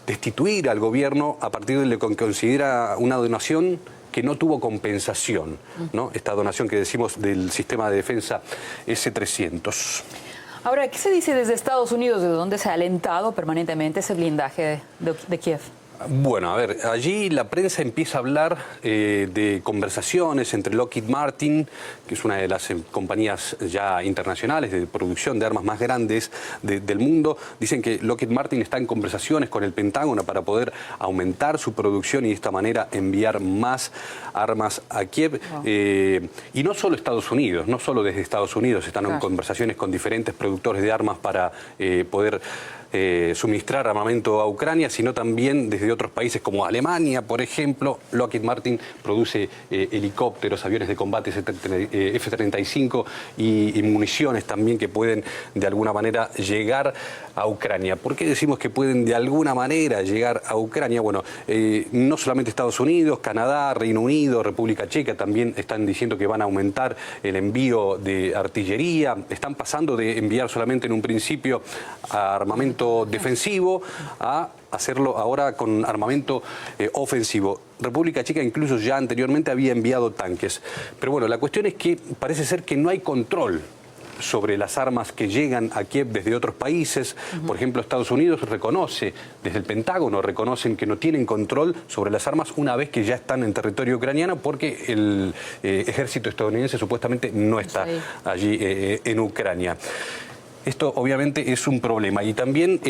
destituir al gobierno a partir de lo que considera una donación que no tuvo compensación, ¿no? Esta donación que decimos del sistema de defensa S-300. Ahora, ¿qué se dice desde Estados Unidos, de donde se ha alentado permanentemente ese blindaje de Kiev? Bueno, a ver, allí la prensa empieza a hablar de conversaciones entre Lockheed Martin, que es una de las compañías ya internacionales de producción de armas más grandes del mundo. Dicen que Lockheed Martin está en conversaciones con el Pentágono para poder aumentar su producción y de esta manera enviar más armas a Kiev. Wow. Y no solo Estados Unidos, no solo desde Estados Unidos, están en conversaciones con diferentes productores de armas para poder suministrar armamento a Ucrania, sino también desde otros países como Alemania, por ejemplo. Lockheed Martin produce helicópteros, aviones de combate F-35 y municiones también que pueden de alguna manera llegar a Ucrania. ¿Por qué decimos que pueden de alguna manera llegar a Ucrania? Bueno, no solamente Estados Unidos, Canadá, Reino Unido, República Checa también están diciendo que van a aumentar el envío de artillería. Están pasando de enviar solamente en un principio armamento defensivo a hacerlo ahora con armamento ofensivo. República Checa incluso ya anteriormente había enviado tanques. Pero bueno, la cuestión es que parece ser que no hay control sobre las armas que llegan a Kiev desde otros países. Por ejemplo, Estados Unidos reconoce, desde el Pentágono reconocen que no tienen control sobre las armas una vez que ya están en territorio ucraniano, porque el ejército estadounidense supuestamente no está allí en Ucrania. Esto obviamente es un problema y también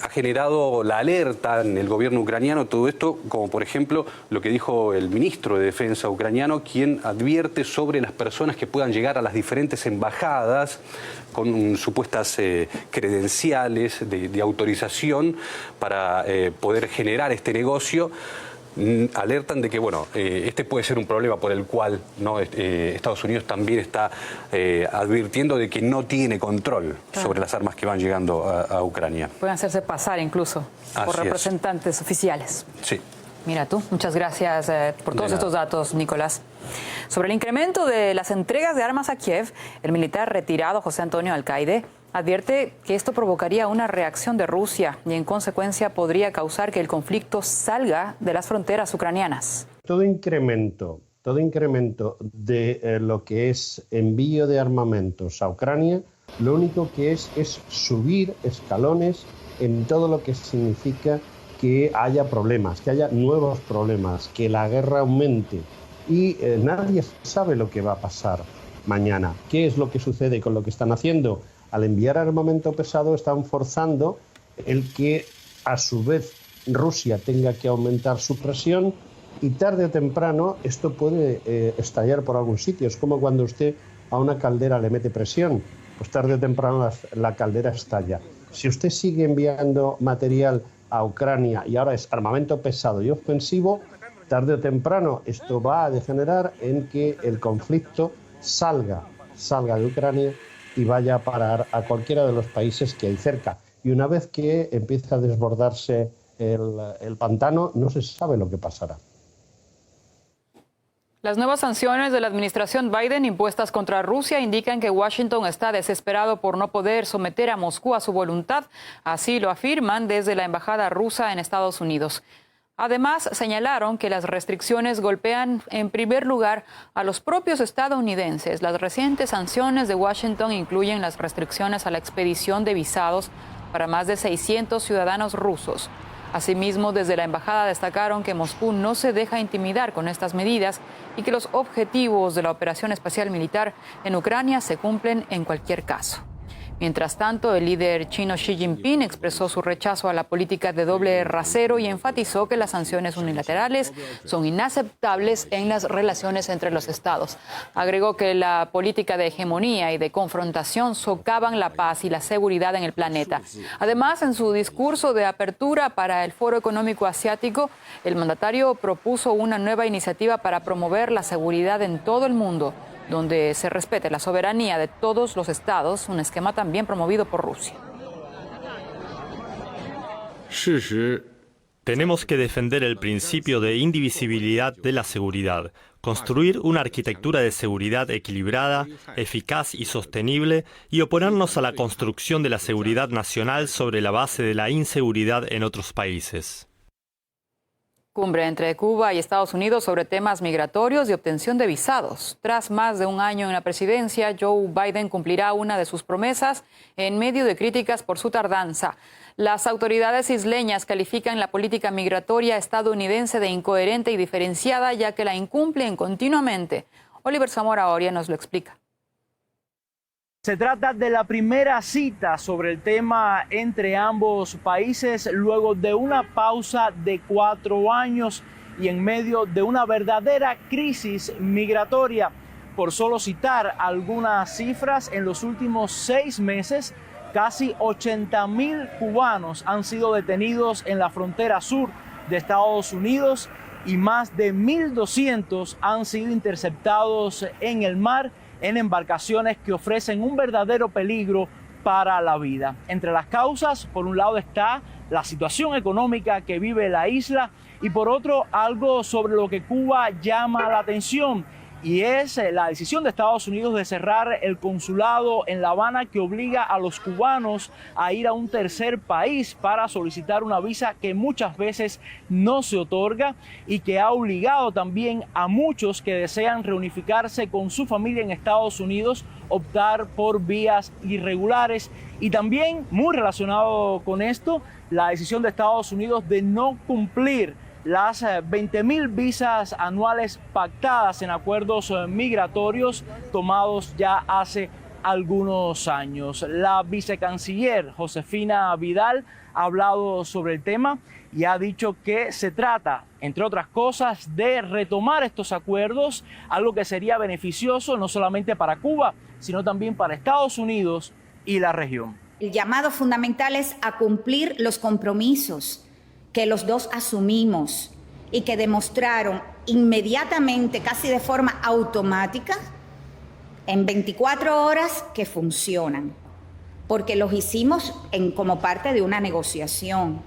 ha generado la alerta en el gobierno ucraniano todo esto, como por ejemplo lo que dijo el ministro de Defensa ucraniano, quien advierte sobre las personas que puedan llegar a las diferentes embajadas con supuestas credenciales de autorización para poder generar este negocio. Alertan de que, bueno, este puede ser un problema por el cual Estados Unidos también está advirtiendo de que no tiene control sobre las armas que van llegando a Ucrania. Pueden hacerse pasar incluso por representantes oficiales. Sí. Mira tú, muchas gracias por todos estos datos, Nicolás. Sobre el incremento de las entregas de armas a Kiev, el militar retirado José Antonio Alcaide advierte que esto provocaría una reacción de Rusia y en consecuencia podría causar que el conflicto salga de las fronteras ucranianas. Todo incremento de lo que es envío de armamentos a Ucrania, lo único que es subir escalones en todo lo que significa que haya problemas, que haya nuevos problemas, que la guerra aumente y nadie sabe lo que va a pasar mañana. ¿Qué es lo que sucede con lo que están haciendo? Al enviar armamento pesado están forzando el que a su vez Rusia tenga que aumentar su presión y tarde o temprano esto puede estallar por algún sitio. Es como cuando usted a una caldera le mete presión, pues tarde o temprano la caldera estalla. Si usted sigue enviando material a Ucrania y ahora es armamento pesado y ofensivo, tarde o temprano esto va a degenerar en que el conflicto salga de Ucrania y vaya a parar a cualquiera de los países que hay cerca. Y una vez que empieza a desbordarse el pantano, no se sabe lo que pasará. Las nuevas sanciones de la administración Biden impuestas contra Rusia indican que Washington está desesperado por no poder someter a Moscú a su voluntad. Así lo afirman desde la embajada rusa en Estados Unidos. Además, señalaron que las restricciones golpean en primer lugar a los propios estadounidenses. Las recientes sanciones de Washington incluyen las restricciones a la expedición de visados para más de 600 ciudadanos rusos. Asimismo, desde la embajada destacaron que Moscú no se deja intimidar con estas medidas y que los objetivos de la operación espacial militar en Ucrania se cumplen en cualquier caso. Mientras tanto, el líder chino Xi Jinping expresó su rechazo a la política de doble rasero y enfatizó que las sanciones unilaterales son inaceptables en las relaciones entre los estados. Agregó que la política de hegemonía y de confrontación socavan la paz y la seguridad en el planeta. Además, en su discurso de apertura para el Foro Económico Asiático, el mandatario propuso una nueva iniciativa para promover la seguridad en todo el mundo, donde se respete la soberanía de todos los estados, un esquema también promovido por Rusia. Tenemos que defender el principio de indivisibilidad de la seguridad, construir una arquitectura de seguridad equilibrada, eficaz y sostenible y oponernos a la construcción de la seguridad nacional sobre la base de la inseguridad en otros países. Cumbre entre Cuba y Estados Unidos sobre temas migratorios y obtención de visados. Tras más de un año en la presidencia, Joe Biden cumplirá una de sus promesas en medio de críticas por su tardanza. Las autoridades isleñas califican la política migratoria estadounidense de incoherente y diferenciada, ya que la incumplen continuamente. Oliver Zamora Oria nos lo explica. Se trata de la primera cita sobre el tema entre ambos países luego de una pausa de 4 años y en medio de una verdadera crisis migratoria. Por solo citar algunas cifras, en los últimos 6 meses, casi 80,000 cubanos han sido detenidos en la frontera sur de Estados Unidos y más de 1,200 han sido interceptados en el mar en embarcaciones que ofrecen un verdadero peligro para la vida. Entre las causas, por un lado está la situación económica que vive la isla y por otro algo sobre lo que Cuba llama la atención y es la decisión de Estados Unidos de cerrar el consulado en La Habana que obliga a los cubanos a ir a un tercer país para solicitar una visa que muchas veces no se otorga y que ha obligado también a muchos que desean reunificarse con su familia en Estados Unidos optar por vías irregulares y también muy relacionado con esto la decisión de Estados Unidos de no cumplir las 20,000 visas anuales pactadas en acuerdos migratorios tomados ya hace algunos años. La vicecanciller Josefina Vidal ha hablado sobre el tema y ha dicho que se trata, entre otras cosas, de retomar estos acuerdos, algo que sería beneficioso no solamente para Cuba, sino también para Estados Unidos y la región. El llamado fundamental es a cumplir los compromisos que los dos asumimos y que demostraron inmediatamente, casi de forma automática, en 24 horas que funcionan, porque los hicimos como parte de una negociación.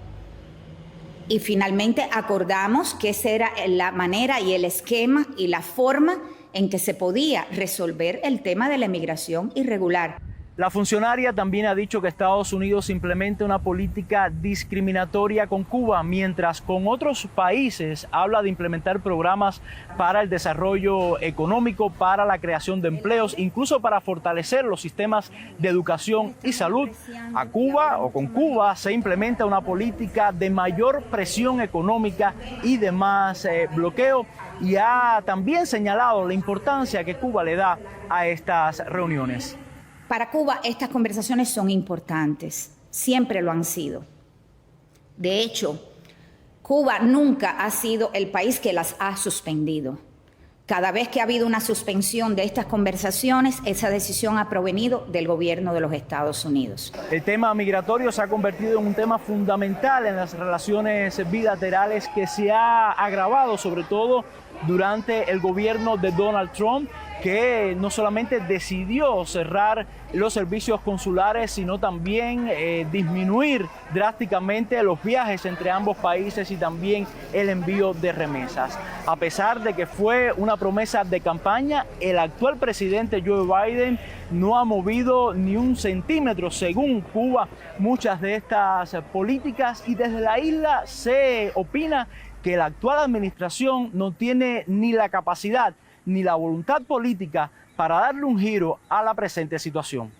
Y finalmente acordamos que esa era la manera y el esquema y la forma en que se podía resolver el tema de la emigración irregular. La funcionaria también ha dicho que Estados Unidos implementa una política discriminatoria con Cuba, mientras con otros países habla de implementar programas para el desarrollo económico, para la creación de empleos, incluso para fortalecer los sistemas de educación y salud. A Cuba o con Cuba se implementa una política de mayor presión económica y de más bloqueo y ha también señalado la importancia que Cuba le da a estas reuniones. Para Cuba estas conversaciones son importantes, siempre lo han sido. De hecho, Cuba nunca ha sido el país que las ha suspendido. Cada vez que ha habido una suspensión de estas conversaciones, esa decisión ha provenido del gobierno de los Estados Unidos. El tema migratorio se ha convertido en un tema fundamental en las relaciones bilaterales que se ha agravado sobre todo durante el gobierno de Donald Trump, que no solamente decidió cerrar los servicios consulares, sino también disminuir drásticamente los viajes entre ambos países y también el envío de remesas. A pesar de que fue una promesa de campaña, el actual presidente Joe Biden no ha movido ni un centímetro, según Cuba, muchas de estas políticas y desde la isla se opina que la actual administración no tiene ni la capacidad ni la voluntad política para darle un giro a la presente situación.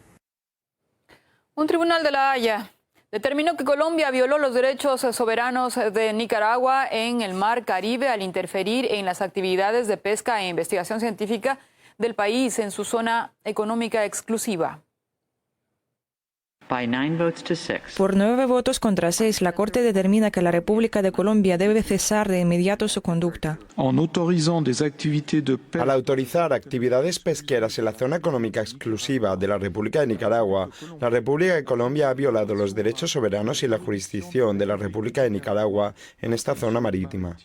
Un tribunal de La Haya determinó que Colombia violó los derechos soberanos de Nicaragua en el Mar Caribe al interferir en las actividades de pesca e investigación científica del país en su zona económica exclusiva. Por 9 votos contra 6, la Corte determina que la República de Colombia debe cesar de inmediato su conducta. Al autorizar actividades pesqueras en la zona económica exclusiva de la República de Nicaragua, la República de Colombia ha violado los derechos soberanos y la jurisdicción de la República de Nicaragua en esta zona marítima.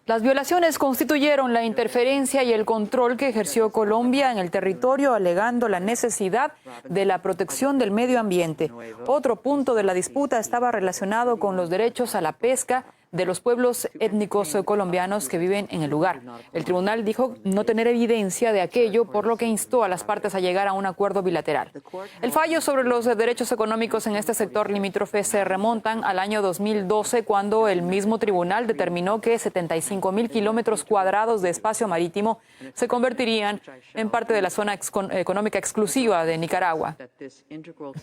Las violaciones constituyeron la interferencia y el control que ejerció Colombia en el territorio, alegando la necesidad de la protección del medio ambiente. Otro punto de la disputa estaba relacionado con los derechos a la pesca de los pueblos étnicos colombianos que viven en el lugar. El tribunal dijo no tener evidencia de aquello, por lo que instó a las partes a llegar a un acuerdo bilateral. El fallo sobre los derechos económicos en este sector limítrofe se remontan al año 2012, cuando el mismo tribunal determinó que 75.000 kilómetros cuadrados de espacio marítimo se convertirían en parte de la zona económica exclusiva de Nicaragua.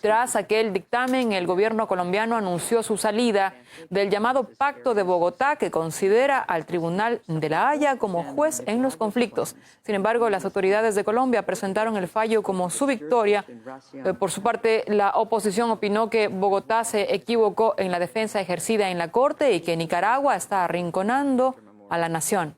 Tras aquel dictamen, el gobierno colombiano anunció su salida del llamado Pacto de Bogotá, que considera al Tribunal de La Haya como juez en los conflictos. Sin embargo, las autoridades de Colombia presentaron el fallo como su victoria. Por su parte, la oposición opinó que Bogotá se equivocó en la defensa ejercida en la Corte y que Nicaragua está arrinconando a la nación.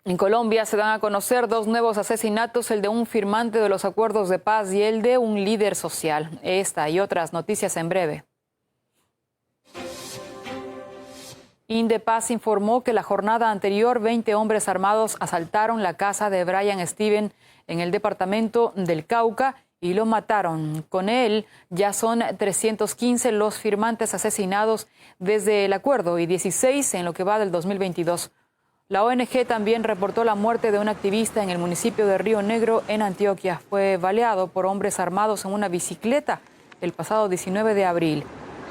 En Colombia se dan a conocer 2 nuevos asesinatos, el de un firmante de los acuerdos de paz y el de un líder social. Esta y otras noticias en breve. Indepaz informó que la jornada anterior 20 hombres armados asaltaron la casa de Brian Steven en el departamento del Cauca y lo mataron. Con él ya son 315 los firmantes asesinados desde el acuerdo y 16 en lo que va del 2022. La ONG también reportó la muerte de un activista en el municipio de Río Negro, en Antioquia. Fue baleado por hombres armados en una bicicleta el pasado 19 de abril.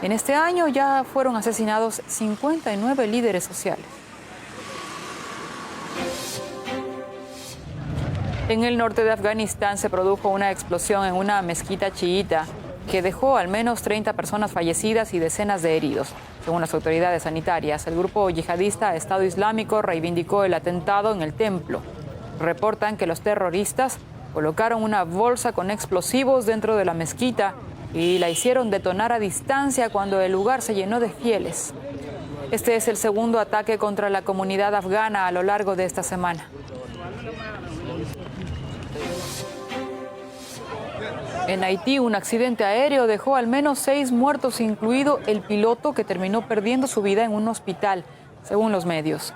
En este año ya fueron asesinados 59 líderes sociales. En el norte de Afganistán se produjo una explosión en una mezquita chiita que dejó al menos 30 personas fallecidas y decenas de heridos. Según las autoridades sanitarias, el grupo yihadista Estado Islámico reivindicó el atentado en el templo. Reportan que los terroristas colocaron una bolsa con explosivos dentro de la mezquita y la hicieron detonar a distancia cuando el lugar se llenó de fieles. Este es el segundo ataque contra la comunidad afgana a lo largo de esta semana. En Haití, un accidente aéreo dejó al menos 6 muertos, incluido el piloto, que terminó perdiendo su vida en un hospital, según los medios.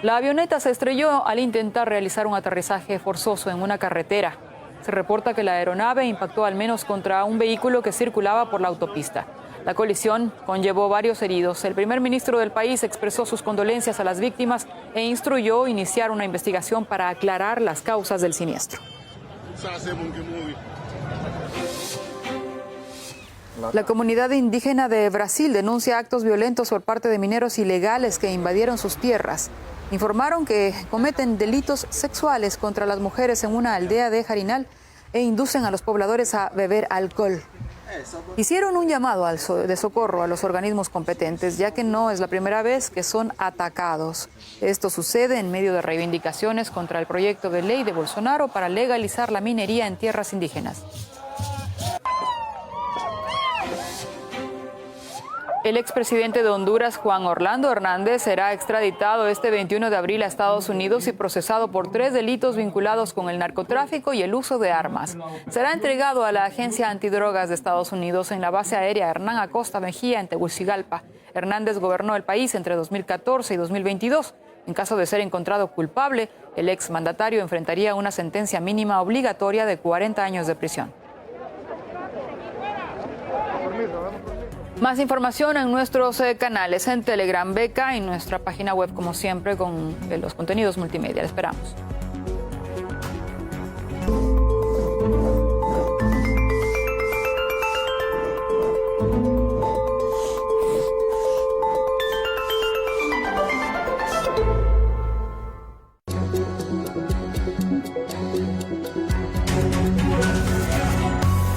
La avioneta se estrelló al intentar realizar un aterrizaje forzoso en una carretera. Se reporta que la aeronave impactó al menos contra un vehículo que circulaba por la autopista. La colisión conllevó varios heridos. El primer ministro del país expresó sus condolencias a las víctimas e instruyó iniciar una investigación para aclarar las causas del siniestro. La comunidad indígena de Brasil denuncia actos violentos por parte de mineros ilegales que invadieron sus tierras. Informaron que cometen delitos sexuales contra las mujeres en una aldea de Jarinal e inducen a los pobladores a beber alcohol. Hicieron un llamado de socorro a los organismos competentes, ya que no es la primera vez que son atacados. Esto sucede en medio de reivindicaciones contra el proyecto de ley de Bolsonaro para legalizar la minería en tierras indígenas. El expresidente de Honduras, Juan Orlando Hernández, será extraditado este 21 de abril a Estados Unidos y procesado por 3 delitos vinculados con el narcotráfico y el uso de armas. Será entregado a la Agencia Antidrogas de Estados Unidos en la base aérea Hernán Acosta Mejía en Tegucigalpa. Hernández gobernó el país entre 2014 y 2022. En caso de ser encontrado culpable, el exmandatario enfrentaría una sentencia mínima obligatoria de 40 años de prisión. Más información en nuestros canales, en Telegram, Beca, y en nuestra página web, como siempre, con los contenidos multimedia. Le esperamos.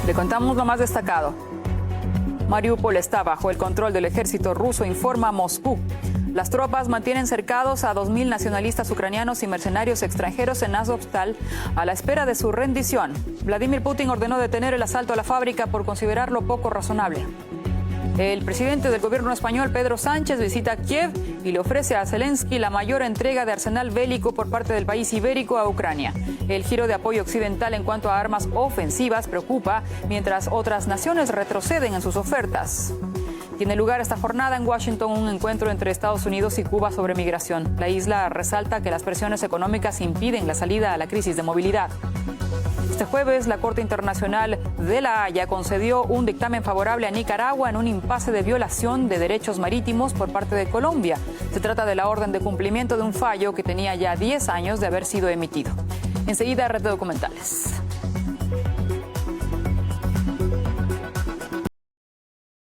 Le contamos lo más destacado. Mariupol está bajo el control del ejército ruso, informa Moscú. Las tropas mantienen cercados a 2.000 nacionalistas ucranianos y mercenarios extranjeros en Azovstal a la espera de su rendición. Vladimir Putin ordenó detener el asalto a la fábrica por considerarlo poco razonable. El presidente del gobierno español, Pedro Sánchez, visita Kiev y le ofrece a Zelensky la mayor entrega de arsenal bélico por parte del país ibérico a Ucrania. El giro de apoyo occidental en cuanto a armas ofensivas preocupa, mientras otras naciones retroceden en sus ofertas. Tiene lugar esta jornada en Washington un encuentro entre Estados Unidos y Cuba sobre migración. La isla resalta que las presiones económicas impiden la salida a la crisis de movilidad. Este jueves, la Corte Internacional de La Haya concedió un dictamen favorable a Nicaragua en un impasse de violación de derechos marítimos por parte de Colombia. Se trata de la orden de cumplimiento de un fallo que tenía ya 10 años de haber sido emitido. Enseguida, Red de Documentales.